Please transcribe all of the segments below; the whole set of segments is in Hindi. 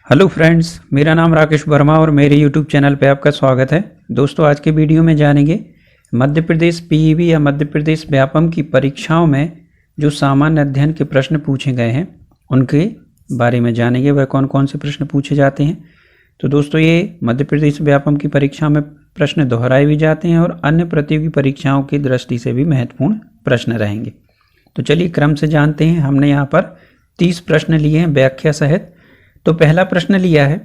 हेलो फ्रेंड्स, मेरा नाम राकेश वर्मा और मेरे यूट्यूब चैनल पे आपका स्वागत है। दोस्तों, आज के वीडियो में जानेंगे मध्य प्रदेश पीईबी या मध्य प्रदेश व्यापम की परीक्षाओं में जो सामान्य अध्ययन के प्रश्न पूछे गए हैं उनके बारे में जानेंगे। वह कौन कौन से प्रश्न पूछे जाते हैं। तो दोस्तों, ये मध्य प्रदेश व्यापम की परीक्षा में प्रश्न दोहराए भी जाते हैं और अन्य प्रतियोगी परीक्षाओं की दृष्टि से भी महत्वपूर्ण प्रश्न रहेंगे। तो चलिए क्रम से जानते हैं। हमने यहाँ पर 30 प्रश्न लिए हैं व्याख्या सहित। तो पहला प्रश्न लिया है,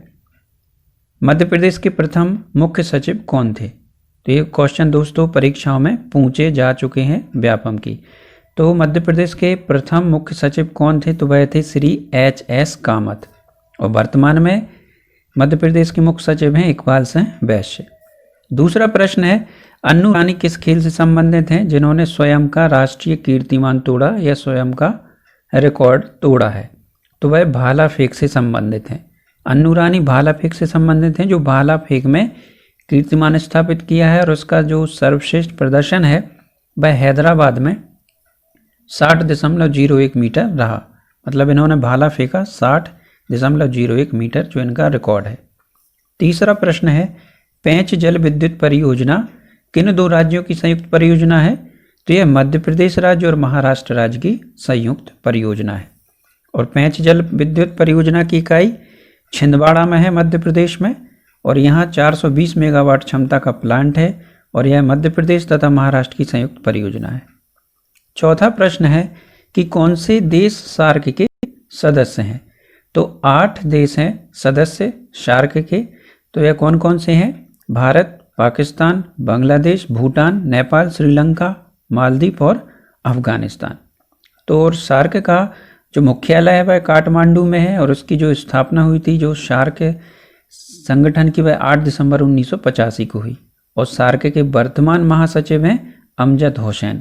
मध्य प्रदेश के प्रथम मुख्य सचिव कौन थे। तो ये क्वेश्चन दोस्तों परीक्षाओं में पूछे जा चुके हैं व्यापम की। तो मध्य प्रदेश के प्रथम मुख्य सचिव कौन थे, तो वह थे श्री एच.एस. कामत। और वर्तमान में मध्य प्रदेश के मुख्य सचिव हैं इकबाल सिंह वैश्य। दूसरा प्रश्न है, अन्नू रानी किस खेल से संबंधित हैं जिन्होंने स्वयं का राष्ट्रीय कीर्तिमान तोड़ा या स्वयं का रिकॉर्ड तोड़ा है। तो वह भाला फेंक से संबंधित हैं। अन्नू रानी भाला फेंक से संबंधित हैं, जो भाला फेंक में कीर्तिमान स्थापित किया है और उसका जो सर्वश्रेष्ठ प्रदर्शन है वह हैदराबाद में 60.01 मीटर रहा। मतलब इन्होंने भाला फेंका 60.01 मीटर, जो इनका रिकॉर्ड है। तीसरा प्रश्न है, पेंच जल विद्युत परियोजना किन दो राज्यों की संयुक्त परियोजना है। तो यह मध्य प्रदेश राज्य और महाराष्ट्र राज्य की संयुक्त परियोजना है। और पेंच जल विद्युत परियोजना की इकाई छिंदवाड़ा में है मध्य प्रदेश में, और यहाँ 420 मेगावाट क्षमता का प्लांट है और यह मध्य प्रदेश तथा महाराष्ट्र की संयुक्त परियोजना है। चौथा प्रश्न है कि कौन से देश सार्क के सदस्य हैं। तो 8 देश हैं सदस्य सार्क के। तो यह कौन कौन से हैं? भारत, पाकिस्तान, बांग्लादेश, भूटान, नेपाल, श्रीलंका, मालदीव और अफगानिस्तान। तो और सार्क का जो मुख्यालय है वह काठमांडू में है और उसकी जो स्थापना हुई थी जो सार्क संगठन की, वह 8 दिसंबर 1985 को हुई। और सार्क के वर्तमान महासचिव हैं अमजद हुसैन।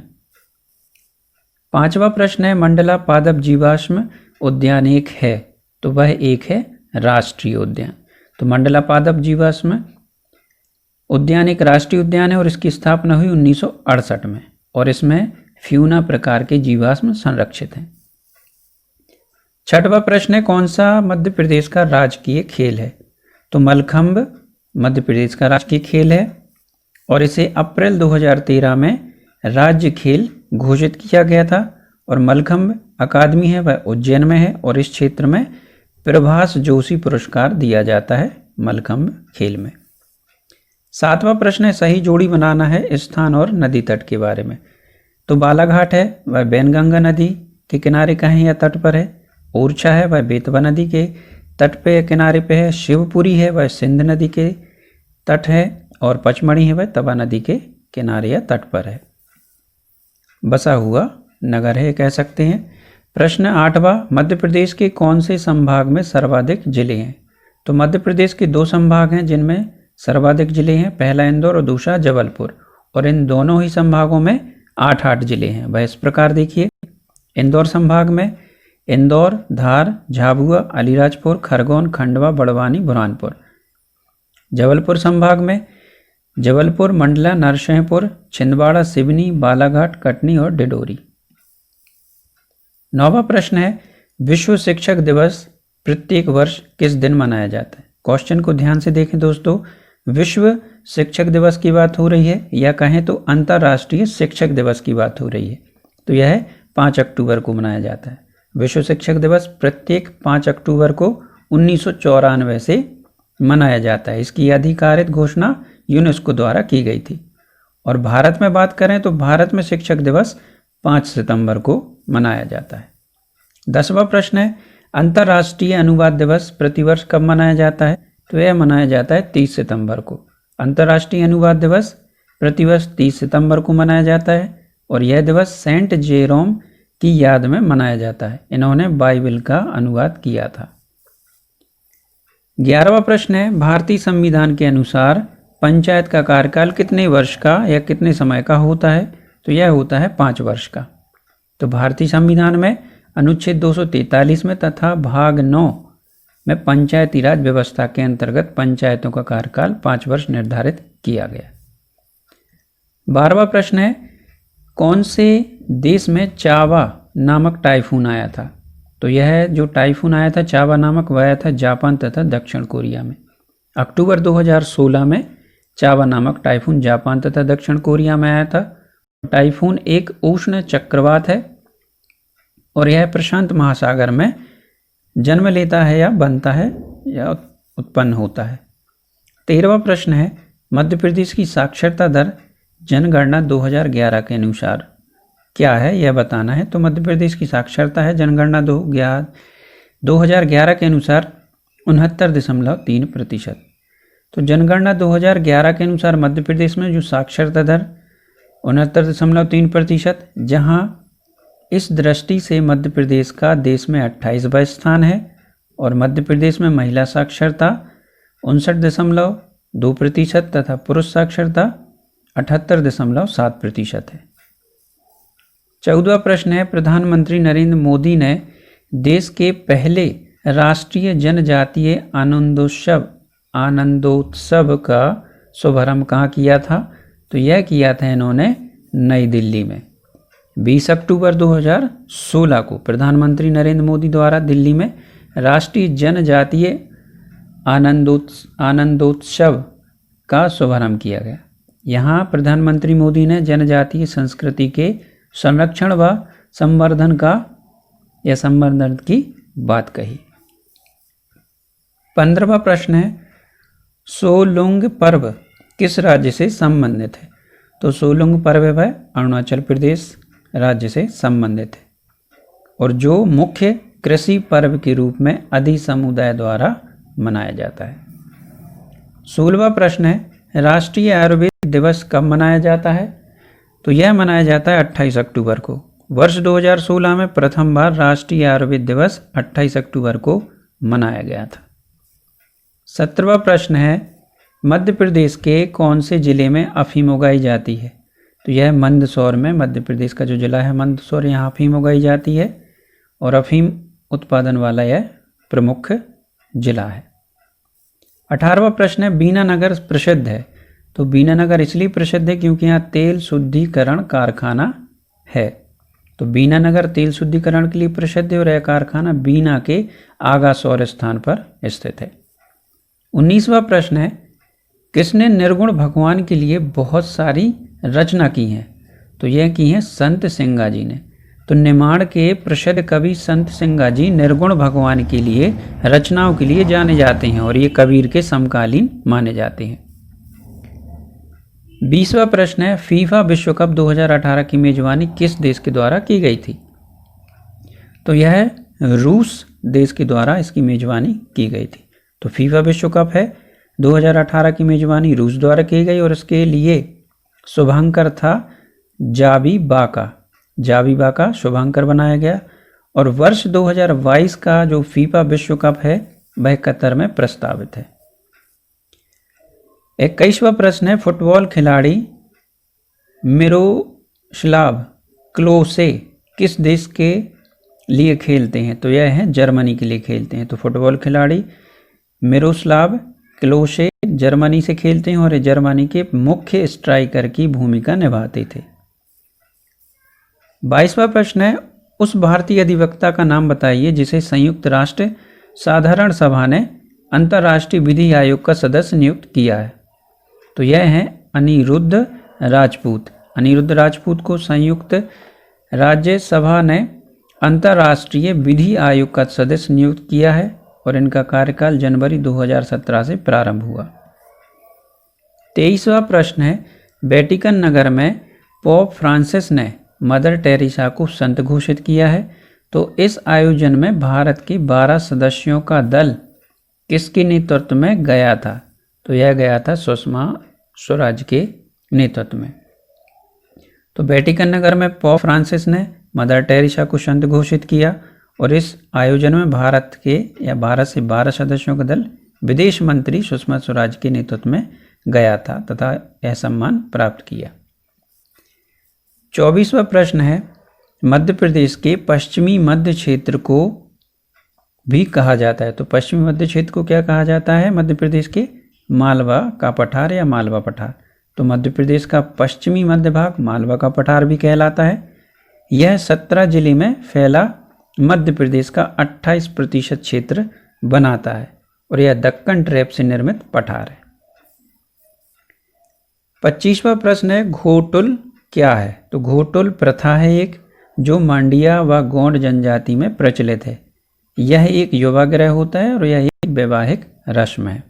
पांचवा प्रश्न है, मंडला पादप जीवाश्म उद्यान एक है। तो वह एक है राष्ट्रीय उद्यान। तो मंडला पादप जीवाश्म उद्यान एक राष्ट्रीय उद्यान है और इसकी स्थापना हुई 1968 में और इसमें फ्यूना प्रकार के जीवाश्म संरक्षित हैं। छठवां प्रश्न है, कौन सा मध्य प्रदेश का राजकीय खेल है। तो मलखंभ मध्य प्रदेश का राजकीय खेल है और इसे अप्रैल 2013 में राज्य खेल घोषित किया गया था। और मलखंभ अकादमी है वह उज्जैन में है और इस क्षेत्र में प्रभास जोशी पुरस्कार दिया जाता है मलखंभ खेल में। सातवां प्रश्न है, सही जोड़ी बनाना है स्थान और नदी तट के बारे में। तो बालाघाट है वह बैनगंगा नदी के किनारे का है या तट पर है। ओरछा है वह बेतवा नदी के तट पे किनारे पे है। शिवपुरी है वह सिंध नदी के तट है और पचमढ़ी है वह तवा नदी के किनारे या तट पर है। बसा हुआ नगर है कह सकते हैं। प्रश्न 8वां, मध्य प्रदेश के कौन से संभाग में सर्वाधिक जिले हैं। तो मध्य प्रदेश के 2 संभाग हैं जिनमें सर्वाधिक जिले हैं। पहला इंदौर और दूसरा जबलपुर। और इन दोनों ही संभागों में 8-8 जिले हैं। वह इस प्रकार देखिए, इंदौर संभाग में इंदौर, धार, झाबुआ, अलीराजपुर, खरगोन, खंडवा, बड़वानी, बुरहानपुर। जबलपुर संभाग में जबलपुर, मंडला, नरसिंहपुर, छिंदवाड़ा, सिवनी, बालाघाट, कटनी और डिडोरी। 9वां प्रश्न है, विश्व शिक्षक दिवस प्रत्येक वर्ष किस दिन मनाया जाता है। क्वेश्चन को ध्यान से देखें दोस्तों। विश्व शिक्षक दिवस की बात हो रही है या कहें तो अंतर्राष्ट्रीय शिक्षक दिवस की बात हो रही है। तो यह 5 अक्टूबर को मनाया जाता है। विश्व शिक्षक दिवस प्रत्येक 5 अक्टूबर को 1994 से मनाया जाता है। इसकी आधिकारिक घोषणा यूनेस्को द्वारा की गई थी। और भारत में बात करें तो भारत में शिक्षक दिवस 5 सितंबर को मनाया जाता है। 10वां प्रश्न है, अंतर्राष्ट्रीय अनुवाद दिवस प्रतिवर्ष कब मनाया जाता है। तो यह मनाया जाता है 30 सितंबर को। अंतर्राष्ट्रीय अनुवाद दिवस प्रतिवर्ष 30 सितंबर को मनाया जाता है और यह दिवस सेंट जेरोम की याद में मनाया जाता है। इन्होंने बाइबल का अनुवाद किया था। 11वां प्रश्न है, भारतीय संविधान के अनुसार पंचायत का कार्यकाल कितने वर्ष का या कितने समय का होता है। तो यह होता है 5 वर्ष का। तो भारतीय संविधान में अनुच्छेद 243 में तथा भाग 9 में पंचायती राज व्यवस्था के अंतर्गत पंचायतों का कार्यकाल 5 वर्ष निर्धारित किया गया। 12वां प्रश्न है, कौन से देश में चावा नामक टाइफून आया था। तो यह जो टाइफून आया था चावा नामक, वह आया था जापान तथा दक्षिण कोरिया में। अक्टूबर 2016 में चावा नामक टाइफून जापान तथा दक्षिण कोरिया में आया था। टाइफून एक उष्ण चक्रवात है और यह प्रशांत महासागर में जन्म लेता है या बनता है या उत्पन्न होता है। 13वां प्रश्न है, मध्य प्रदेश की साक्षरता दर जनगणना 2011 के अनुसार क्या है, यह बताना है। तो मध्य प्रदेश की साक्षरता है जनगणना 2011 के अनुसार 69.3%। तो जनगणना 2011 के अनुसार मध्य प्रदेश में जो साक्षरता दर 69.3%, जहाँ इस दृष्टि से मध्य प्रदेश का देश में 28वां स्थान है और मध्य प्रदेश में महिला साक्षरता 59.2% तथा पुरुष साक्षरता 78.7% है। 14वां प्रश्न है, प्रधानमंत्री नरेंद्र मोदी ने देश के पहले राष्ट्रीय जनजातीय आनंदोत्सव का शुभारंभ कहाँ किया था। तो यह किया था इन्होंने नई दिल्ली में। 20 अक्टूबर 2016 को प्रधानमंत्री नरेंद्र मोदी द्वारा दिल्ली में राष्ट्रीय जनजातीय आनंदोत्सव का शुभारंभ किया गया। यहाँ प्रधानमंत्री मोदी ने जनजातीय संस्कृति के संरक्षण व संवर्धन की बात कही। 15वां प्रश्न है, सोलुंग पर्व किस राज्य से संबंधित है। तो सोलुंग पर्व वह अरुणाचल प्रदेश राज्य से संबंधित है और जो मुख्य कृषि पर्व के रूप में आदि समुदाय द्वारा मनाया जाता है। 16वां प्रश्न है, राष्ट्रीय आयुर्वेद दिवस कब मनाया जाता है। तो यह मनाया जाता है 28 अक्टूबर को। वर्ष 2016 में प्रथम बार राष्ट्रीय आयुर्वेद दिवस 28 अक्टूबर को मनाया गया था। 17वां प्रश्न है, मध्य प्रदेश के कौन से जिले में अफीम उगाई जाती है। तो यह मंदसौर में, मध्य प्रदेश का जो जिला है मंदसौर, यहाँ अफीम उगाई जाती है और अफीम उत्पादन वाला यह प्रमुख जिला है। 18वां प्रश्न है, बीनानगर प्रसिद्ध है। तो बीनानगर इसलिए प्रसिद्ध है क्योंकि यहाँ तेल शुद्धिकरण कारखाना है। तो बीनानगर तेल शुद्धिकरण के लिए प्रसिद्ध है और यह कारखाना बीना के आगासौर स्थान पर स्थित है। 19वां प्रश्न है, किसने निर्गुण भगवान के लिए बहुत सारी रचना की हैं। तो यह की हैं संत सिंगा जी ने। तो निमाड़ के प्रसिद्ध कवि संत सिंगा जी निर्गुण भगवान के लिए रचनाओं के लिए जाने जाते हैं और ये कबीर के समकालीन माने जाते हैं। 20वां प्रश्न है, फीफा विश्व कप 2018 की मेजबानी किस देश के द्वारा की गई थी। तो यह रूस देश के द्वारा इसकी मेजबानी की गई थी। तो फीफा विश्व कप है 2018 की मेजबानी रूस द्वारा की गई और इसके लिए शुभांकर था जावी बाका शुभांकर बनाया गया। और वर्ष 2022 का जो फीफा विश्व कप है वह कतर में प्रस्तावित है। 21वां प्रश्न है, फुटबॉल खिलाड़ी मिरोस्लाव क्लोसे किस देश के लिए खेलते हैं। तो यह है जर्मनी के लिए खेलते हैं। तो फुटबॉल खिलाड़ी मिरोस्लाव क्लोसे जर्मनी से खेलते हैं और जर्मनी के मुख्य स्ट्राइकर की भूमिका निभाते थे। 22वां प्रश्न है, उस भारतीय अधिवक्ता का नाम बताइए जिसे संयुक्त राष्ट्र साधारण सभा ने अंतर्राष्ट्रीय विधि आयोग का सदस्य नियुक्त किया है। तो यह है अनिरुद्ध राजपूत। अनिरुद्ध राजपूत को संयुक्त राज्य सभा ने अंतर्राष्ट्रीय विधि आयोग का सदस्य नियुक्त किया है और इनका कार्यकाल जनवरी 2017 से प्रारंभ हुआ। 23वां प्रश्न है, वेटिकन नगर में पोप फ्रांसिस ने मदर टेरेसा को संत घोषित किया है। तो इस आयोजन में भारत के 12 सदस्यों का दल किसके नेतृत्व में गया था। तो यह गया था सुषमा स्वराज के नेतृत्व में। तो वेटिकन नगर में पोप फ्रांसिस ने मदर टेरेसा को संत घोषित किया और इस आयोजन में भारत से 12 सदस्यों का दल विदेश मंत्री सुषमा स्वराज के नेतृत्व में गया था तथा यह सम्मान प्राप्त किया। 24वां प्रश्न है, मध्य प्रदेश के पश्चिमी मध्य क्षेत्र को भी कहा जाता है। तो पश्चिमी मध्य क्षेत्र को क्या कहा जाता है। मध्य प्रदेश के मालवा का पठार या मालवा पठार। तो मध्य प्रदेश का पश्चिमी मध्य भाग मालवा का पठार भी कहलाता है। यह 17 जिले में फैला मध्य प्रदेश का 28% क्षेत्र बनाता है और यह दक्कन ट्रैप से निर्मित पठार है। 25वां प्रश्न है, घोटुल क्या है? तो घोटुल प्रथा है एक जो मांडिया व गोंड जनजाति में प्रचलित है। यह एक युवाग्रह होता है और यह एक वैवाहिक रस्म है।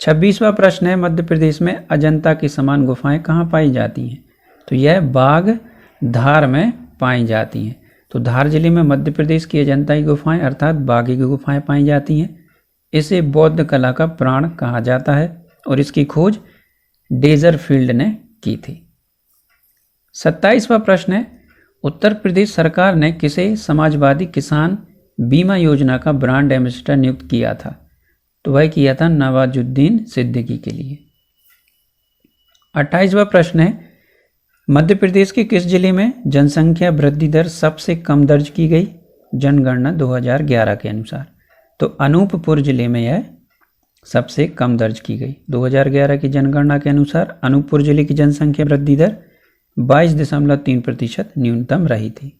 26वां प्रश्न है, मध्य प्रदेश में अजंता की समान गुफाएं कहाँ पाई जाती हैं? तो यह बाघ धार में पाई जाती हैं। तो धार जिले में मध्य प्रदेश की अजंता की गुफाएं अर्थात बाघी की गुफाएं पाई जाती हैं। इसे बौद्ध कला का प्राण कहा जाता है और इसकी खोज डेजरफील्ड ने की थी। 27वां प्रश्न है, उत्तर प्रदेश सरकार ने किसे समाजवादी किसान बीमा योजना का ब्रांड एम्बेसडर नियुक्त किया था? तो वह किया था नवाजुद्दीन सिद्दीकी के लिए। 28वां प्रश्न है, मध्य प्रदेश के किस जिले में जनसंख्या वृद्धि दर सबसे कम दर्ज की गई जनगणना 2011 के अनुसार? तो अनूपपुर जिले में यह सबसे कम दर्ज की गई। 2011 की जनगणना के अनुसार अनूपपुर जिले की जनसंख्या वृद्धि दर 22.3% न्यूनतम रही थी।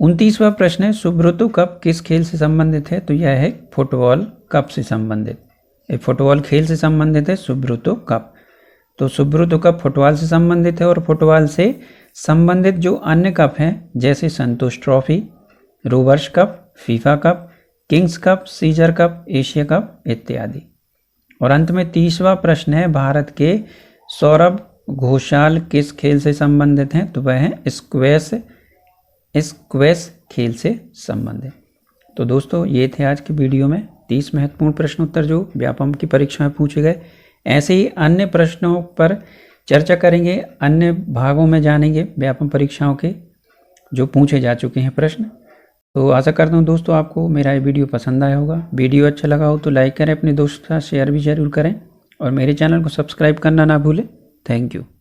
29वां प्रश्न है, सुब्रतो कप किस खेल से संबंधित है? तो यह है फुटबॉल कप से संबंधित। ये फुटबॉल खेल से संबंधित है सुब्रतो कप। तो सुब्रतो कप फुटबॉल से संबंधित है और फुटबॉल से संबंधित जो अन्य कप हैं जैसे Santosh trophy, Rovers cup, FIFA cup, Kings cup, Caesar cup, Asia cup इत्यादि। और अंत में 30वां प्रश्न है, भारत के सौरभ घोषाल किस खेल से संबंधित हैं? तो वह है स्क्वैश खेल से संबंधित। तो दोस्तों ये थे आज की वीडियो में 30 महत्वपूर्ण प्रश्न उत्तर जो व्यापम की परीक्षा में पूछे गए। ऐसे ही अन्य प्रश्नों पर चर्चा करेंगे, अन्य भागों में जानेंगे व्यापम परीक्षाओं के जो पूछे जा चुके हैं प्रश्न। तो आशा करता हूँ दोस्तों आपको मेरा ये वीडियो पसंद आया होगा। वीडियो अच्छा लगा हो तो लाइक करें, अपने दोस्तों के साथ शेयर भी जरूर करें और मेरे चैनल को सब्सक्राइब करना ना भूलें। Thank you.